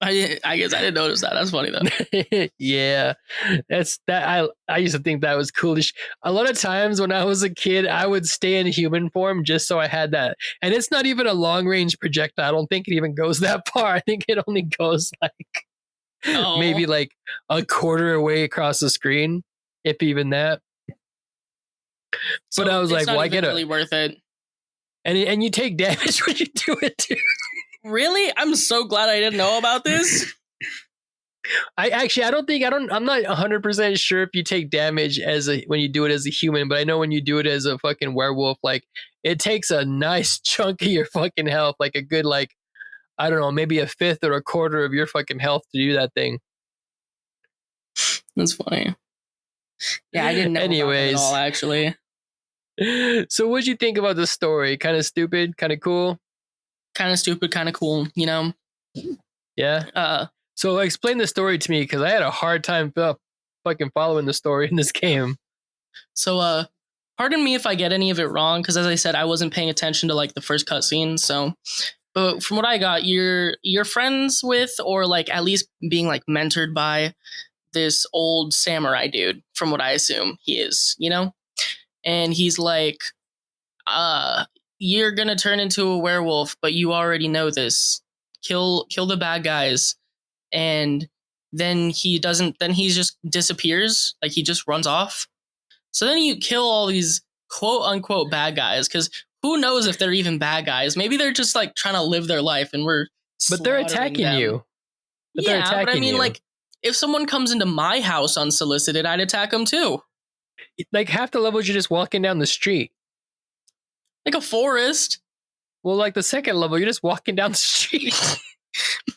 I guess I didn't notice that. That's funny though. Yeah, that's that. I used to think that was coolish. A lot of times when I was a kid, I would stay in human form just so I had that. And it's not even a long range projectile. I don't think it even goes that far. I think it only goes like Oh, maybe like a quarter away across the screen, if even that. But I so was it's like, not why even get a really worth it. and you take damage when you do it too. Really? I'm so glad I didn't know about this. I actually I don't think I don't I'm not 100% sure if you take damage as a when you do it as a human, but I know when you do it as a fucking werewolf, like it takes a nice chunk of your fucking health, like a good like I don't know, maybe a fifth or a quarter of your fucking health to do that thing. That's funny. Yeah, I didn't know about that at all, Anyways, actually. so what'd you think about the story? Kind of stupid, kind of cool? Kind of stupid, kind of cool, you know? Yeah. Uh, So explain the story to me because I had a hard time fucking following the story in this game. so, pardon me if I get any of it wrong, because as I said, I wasn't paying attention to like the first cutscene. So, but from what I got, you're friends with, or like at least being like mentored by this old samurai dude, from what I assume he is, you know? And he's like, uh, you're gonna turn into a werewolf, but you already know this. Kill the bad guys. And then he doesn't, then he just disappears, like he just runs off. So then you kill all these quote unquote bad guys, because who knows if they're even bad guys? Maybe they're just like trying to live their life and we're But they're slaughtering attacking them. you. But they're Yeah, but I attacking mean, you. like, if someone comes into my house unsolicited, I'd attack them too. Like half the levels you're just walking down the street. Like a forest. Well, like the second level, you're just walking down the street.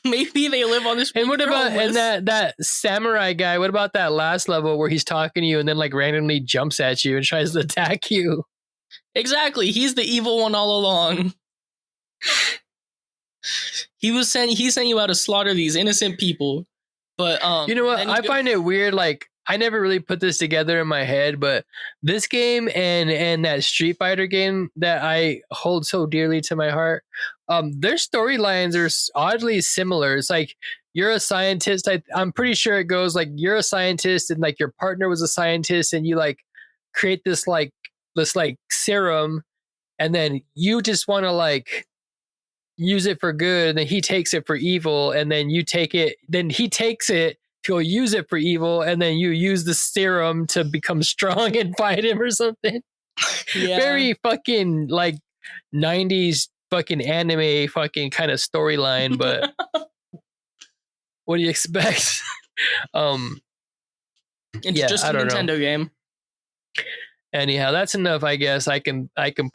Maybe they live on this. And what about and that samurai guy? What about that last level where he's talking to you and then like randomly jumps at you and tries to attack you? Exactly. He's the evil one all along. He sent you out to slaughter these innocent people. But You know what? I find it weird. Like I never really put this together in my head, but this game and that Street Fighter game that I hold so dearly to my heart, their storylines are oddly similar. It's like you're a scientist. I'm pretty sure it goes like you're a scientist and like your partner was a scientist, and you like create this like serum, and then you just want to like use it for good, and then he takes it for evil, and then you take it, then he takes it to use it for evil, and then you use the serum to become strong and fight him or something. Yeah. Very fucking like 90s fucking anime fucking kind of storyline, but what do you expect? It's Yeah, just a I don't know. Nintendo game. Anyhow, that's enough. I guess I can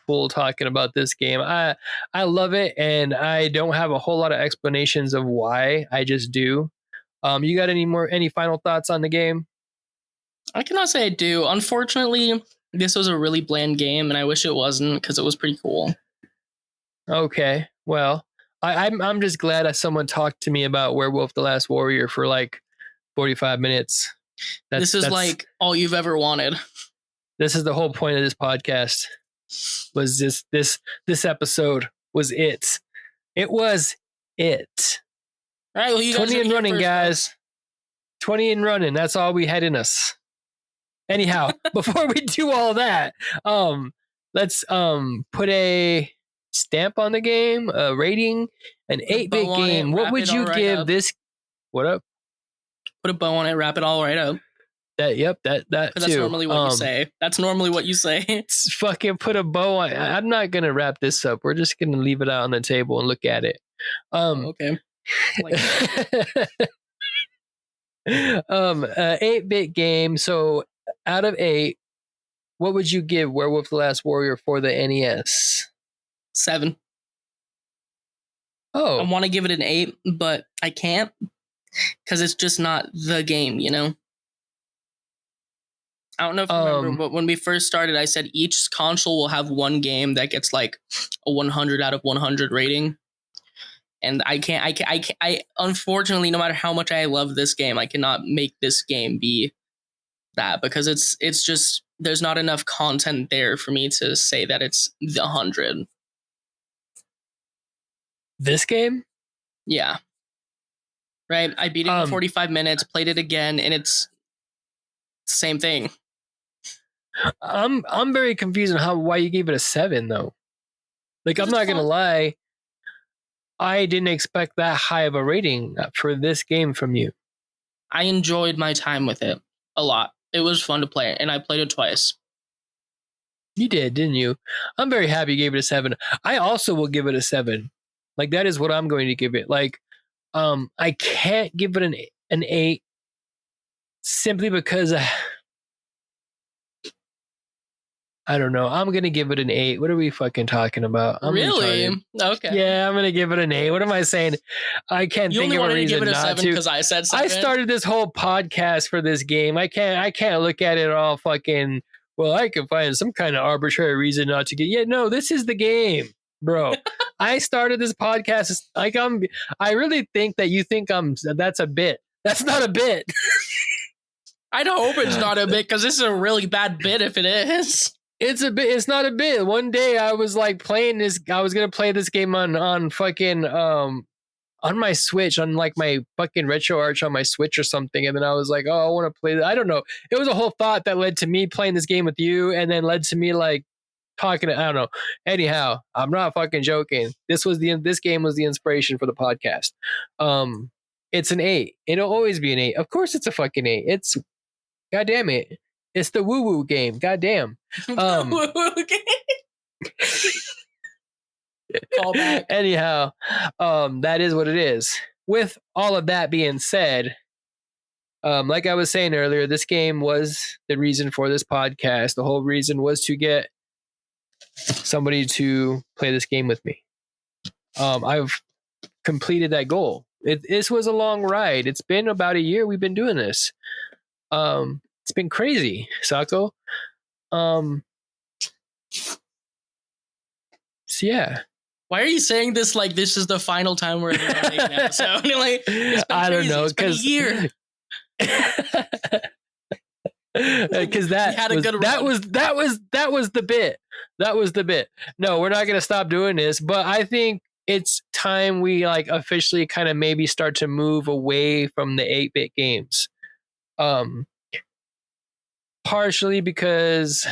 pull talking about this game. I love it, and I don't have a whole lot of explanations of why. I just do. You got any final thoughts on the game? I cannot say I do. Unfortunately, this was a really bland game, and I wish it wasn't, because it was pretty cool. Okay, well, I'm just glad that someone talked to me about Werewolf: The Last Warrior for like 45 minutes. This is like all you've ever wanted. This is the whole point of this podcast. Was this episode was it? It was it. All right, well, you guys 20 and running, guys. 20 and running. That's all we had in us. Anyhow, before we do all that, let's put a stamp on the game, a rating, an 8-bit game. What would you give this? What up? Put a bow on it, wrap it all right up. That too. That's normally what you say. That's normally what you say. Fucking put a bow on. I'm not gonna wrap this up. We're just gonna leave it out on the table and look at it. Okay. Like 8-bit game. So out of 8, what would you give Werewolf: The Last Warrior for the NES? 7. Oh, I want to give it an 8, but I can't, because it's just not the game, you know? I don't know if you remember, but when we first started, I said each console will have one game that gets like a 100 out of 100 rating. And I unfortunately, no matter how much I love this game, I cannot make this game be that, because it's just, there's not enough content there for me to say that it's the 100. This game? Yeah. Right? I beat it in 45 minutes, played it again, and it's the same thing. I'm very confused on why you gave it a 7 though. Like, I'm not gonna lie, I didn't expect that high of a rating for this game from you. I enjoyed my time with it a lot. It was fun to play, and I played it twice. You did, didn't you? I'm very happy you gave it a 7. I also will give it a 7. Like, that is what I'm going to give it. Like, I can't give it an 8 simply because I don't know. I'm gonna give it an 8. What are we fucking talking about? I'm Really? retarded. Okay. Yeah, I'm gonna give it an 8. What am I saying? I can't You think only of a wanted to reason give it a not 7 to. because I said 7. I started this whole podcast for this game. I can't look at it all fucking. Well, I can find some kind of arbitrary reason not to get. Yeah, no, this is the game, bro. I started this podcast like I really think that you think That's a bit. That's not a bit. I'd hope it's not a bit because this is a really bad bit if it is. It's a bit. It's not a bit. One day I was like playing this. I was gonna play this game on fucking on my Switch, on like my fucking RetroArch on my Switch or something, and then I was like, oh, I want to play that. I don't know. It was a whole thought that led to me playing this game with you, and then led to me like talking. I don't know. Anyhow, I'm not fucking joking. This game was the inspiration for the podcast. It's an 8. It'll always be an 8. Of course, it's a fucking 8. It's God damn it. It's the woo woo game. God damn. Call back. Anyhow, that is what it is. With all of that being said, like I was saying earlier, this game was the reason for this podcast. The whole reason was to get somebody to play this game with me. I've completed that goal. This was a long ride. It's been about a year we've been doing this. It's been crazy, Sako. So yeah. Why are you saying this like this is the final time we're ever going to make an episode? Like, I don't know, because a year. Because that was the bit. That was the bit. No, we're not going to stop doing this, but I think it's time we like officially kind of maybe start to move away from the 8-bit games. Partially because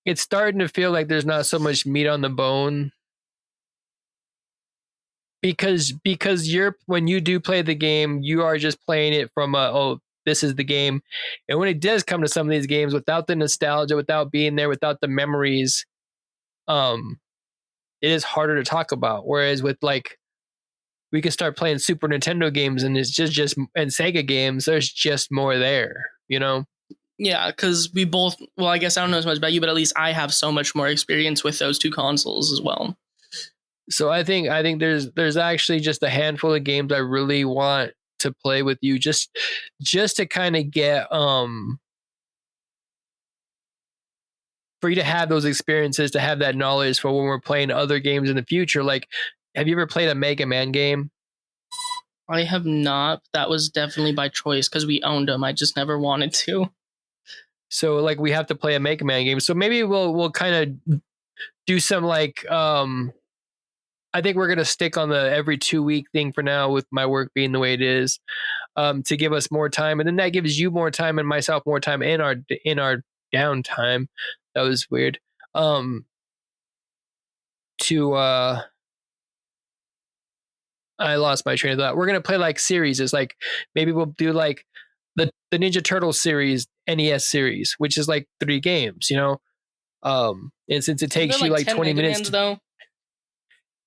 it's starting to feel like there's not so much meat on the bone. Because when you do play the game, you are just playing it from this is the game. And when it does come to some of these games, without the nostalgia, without being there, without the memories, it is harder to talk about. Whereas with like, we can start playing Super Nintendo games and it's just and Sega games, there's just more there, you know? Yeah, because we both, well, I guess I don't know as much about you, but at least I have so much more experience with those two consoles as well. So I think there's actually just a handful of games I really want to play with you, just to kind of get for you to have those experiences, to have that knowledge for when we're playing other games in the future. Like, have you ever played a Mega Man game? I have not. That was definitely by choice because we owned them. I just never wanted to. So like we have to play a Mega Man game. So maybe we'll kind of do some like I think we're gonna stick on the every 2-week thing for now, with my work being the way it is, to give us more time, and then that gives you more time and myself more time in our downtime. That was weird. I lost my train of thought. We're gonna play like series. It's like maybe we'll do like the Ninja Turtles series, NES series, which is like 3 games, you know. And since it takes you like 20 minutes, though.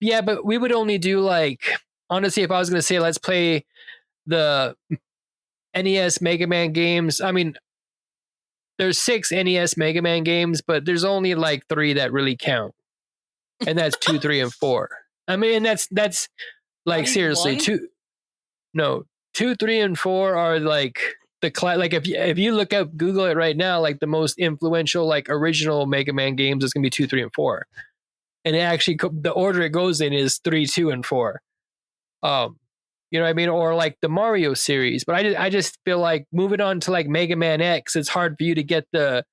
Yeah, but we would only do like, honestly, if I was gonna say let's play the NES Mega Man games, I mean, there's 6 NES Mega Man games, but there's only like 3 that really count, and that's 2, 3, and 4. I mean, that's like seriously 2, 3, and 4 are like the like if you look up, Google it right now, like the most influential like original Mega Man games is gonna be 2, 3, and 4, and it actually the order it goes in is 3, 2, and 4. You know what I mean? Or like the Mario series. But I just feel like moving on to like Mega Man X, it's hard for you to get the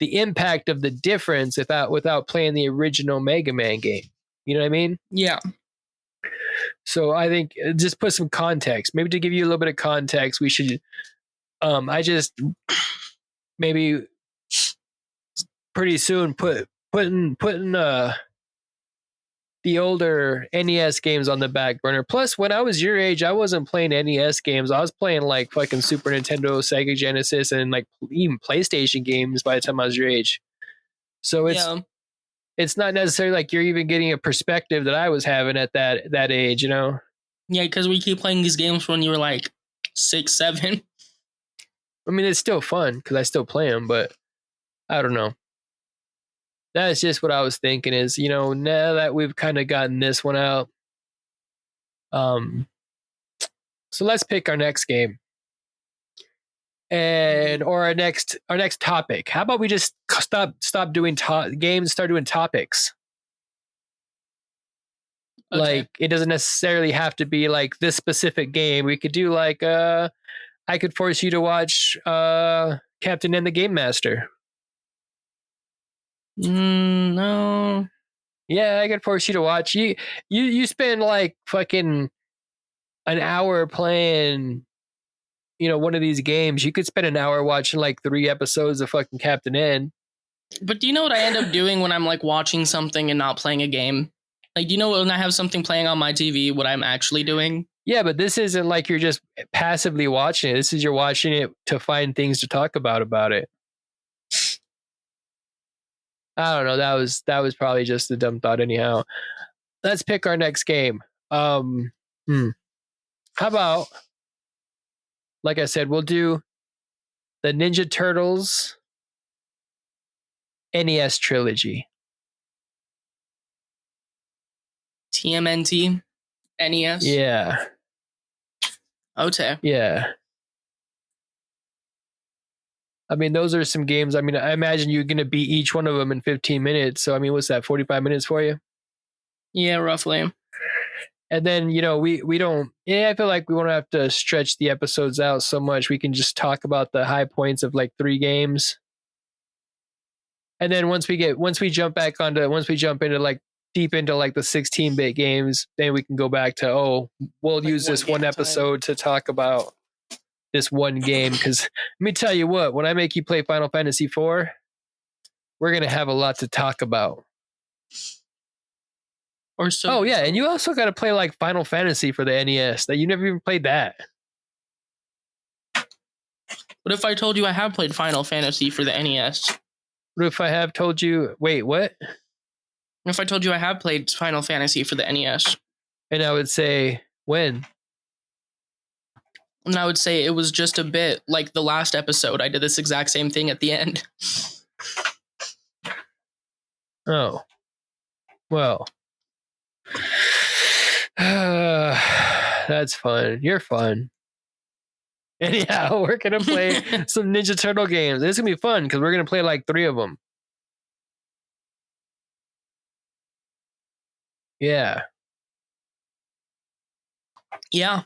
impact of the difference without playing the original Mega Man game. You know what I mean? Yeah. So I think just put some context. Maybe to give you a little bit of context, we should I just maybe pretty soon putting the older NES games on the back burner. Plus, when I was your age, I wasn't playing NES games. I was playing like fucking Super Nintendo, Sega Genesis, and like even PlayStation games by the time I was your age. So it's not necessarily like you're even getting a perspective that I was having at that age, you know? Yeah, because we keep playing these games when you were like 6, 7. I mean, it's still fun because I still play them, but I don't know. That's just what I was thinking is, you know, now that we've kind of gotten this one out, so let's pick our next game or our next topic. How about we just stop doing games, start doing topics? Okay. Like it doesn't necessarily have to be like this specific game. We could do like I could force you to watch Captain and the Game Master. No. Yeah, I could force you to watch. You spend like fucking an hour playing, you know, one of these games. You could spend an hour watching like 3 episodes of fucking Captain N. But do you know what I end up doing when I'm like watching something and not playing a game? Like, do you know when I have something playing on my TV, what I'm actually doing? Yeah, but this isn't like you're just passively watching it. This is you're watching it to find things to talk about it. I don't know. That was probably just a dumb thought anyhow. Let's pick our next game. How about, like I said, we'll do the Ninja Turtles NES trilogy. TMNT NES? Yeah. Okay. Yeah. I mean, those are some games. I mean, I imagine you're going to beat each one of them in 15 minutes. So, I mean, what's that, 45 minutes for you? Yeah, roughly. And then, you know, we don't, I feel like we won't have to stretch the episodes out so much. We can just talk about the high points of like 3 games. And then once we jump into like deep into like the 16-bit games, then we can go back to, we'll like use this one episode to talk about this one game. Because let me tell you what, when I make you play Final Fantasy IV, we're going to have a lot to talk about. Or so. Oh, yeah. And you also got to play like Final Fantasy for the NES. That you never even played that. What if I told you I have played Final Fantasy for the NES? What if I have told you, wait, what? What if I told you I have played Final Fantasy for the NES? And I would say, when? And I would say it was just a bit like the last episode. I did this exact same thing at the end. Oh. Well. That's fun. You're fun. Anyhow, we're going to play some Ninja Turtle games. It's going to be fun because we're going to play like 3 of them. Yeah. Yeah.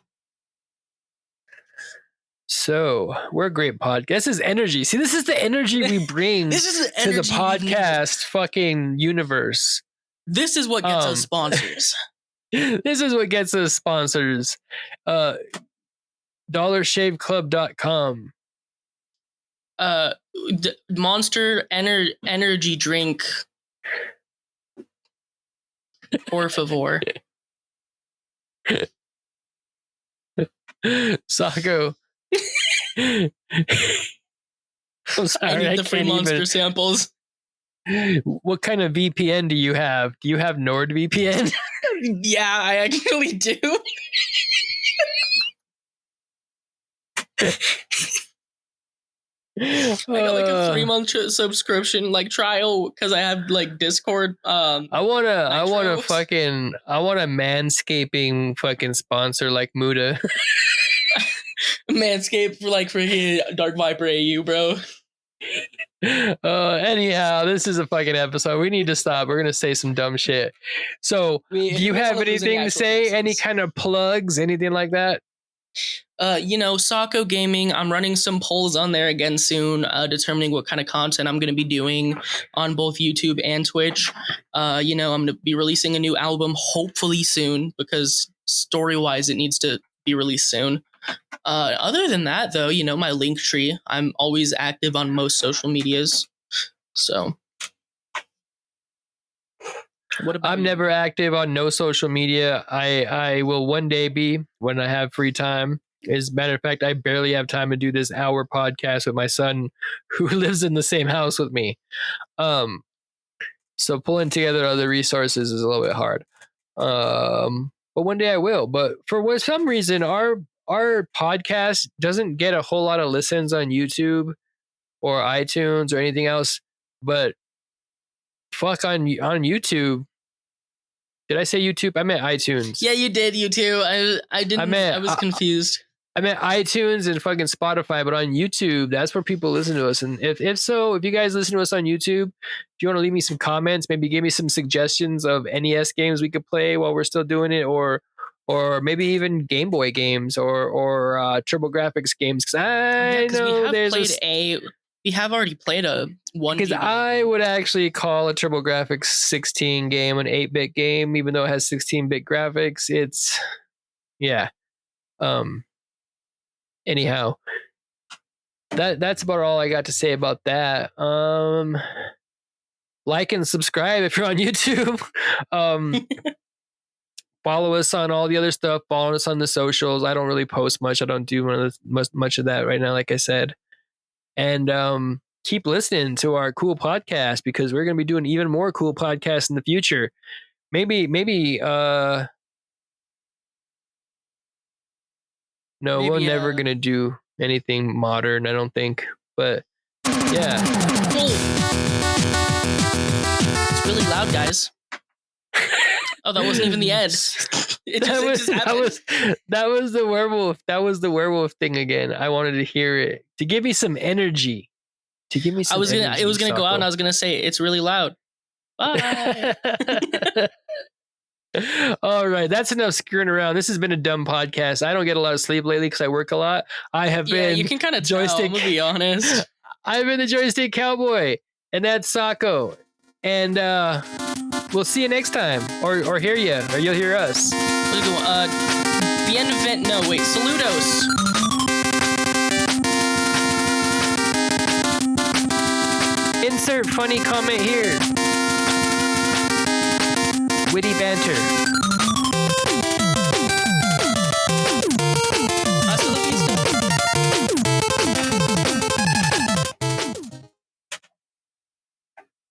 So, we're a great podcast. This is energy. See, this is the energy we bring to the podcast fucking universe. This is what gets us sponsors. This is what gets us sponsors. DollarShaveClub.com. Monster energy drink. Por favor. Sako. I'm sorry, I need the free Monster samples. What kind of VPN do you have? Do you have NordVPN? Yeah, I actually do. I got like a 3-month subscription like trial because I have like Discord. I want a manscaping fucking sponsor like Muda. Manscaped for like freaking Dark Viper AU, bro. Anyhow, this is a fucking episode. We need to stop. We're gonna say some dumb shit. So, do you have anything to say? Business. Any kind of plugs? Anything like that? Sako Gaming, I'm running some polls on there again soon, determining what kind of content I'm going to be doing on both YouTube and Twitch. I'm going to be releasing a new album hopefully soon because story-wise it needs to be released soon. Other than that, though, my linktree, I'm always active on most social medias. So. What about I'm you? never active on no social media. I will one day be when I have free time. As a matter of fact, I barely have time to do this hour podcast with my son, who lives in the same house with me. Um, so pulling together other resources is a little bit hard. But one day I will. But for some reason, our podcast doesn't get a whole lot of listens on YouTube or iTunes or anything else. But fuck on YouTube. Did I say YouTube? I meant iTunes. Yeah, you did. You too. I didn't. I was confused. I meant iTunes and fucking Spotify, but on YouTube, that's where people listen to us. And if you guys listen to us on YouTube, if you want to leave me some comments, maybe give me some suggestions of NES games we could play while we're still doing it, or maybe even Game Boy games or TurboGrafx games. Because I know we have already played a one. Because I would actually call a TurboGrafx 16 game an 8-bit game, even though it has 16-bit graphics. It's yeah. Anyhow, that's about all I got to say about that. Like and subscribe if you're on YouTube. Follow us on all the other stuff. Follow us on the socials. I don't really post much. I don't do much of that right now, like I said. And keep listening to our cool podcast, because we're going to be doing even more cool podcasts in the future. Maybe no, we're never going to do anything modern, I don't think. But yeah. It's really loud, guys. Oh, that wasn't even the end. That was the werewolf. That was the werewolf thing again. I wanted to hear it to give me some energy. To give me some energy. It was gonna go out and I was gonna say it's really loud. Bye. All right, that's enough screwing around. This has been a dumb podcast. I don't get a lot of sleep lately because I work a lot. I have been. You can kind of joystick. I'm gonna be honest. I've been the joystick cowboy, and that's Sako. And we'll see you next time, or hear you, or you'll hear us. Saludos. Insert funny comment here. Witty banter.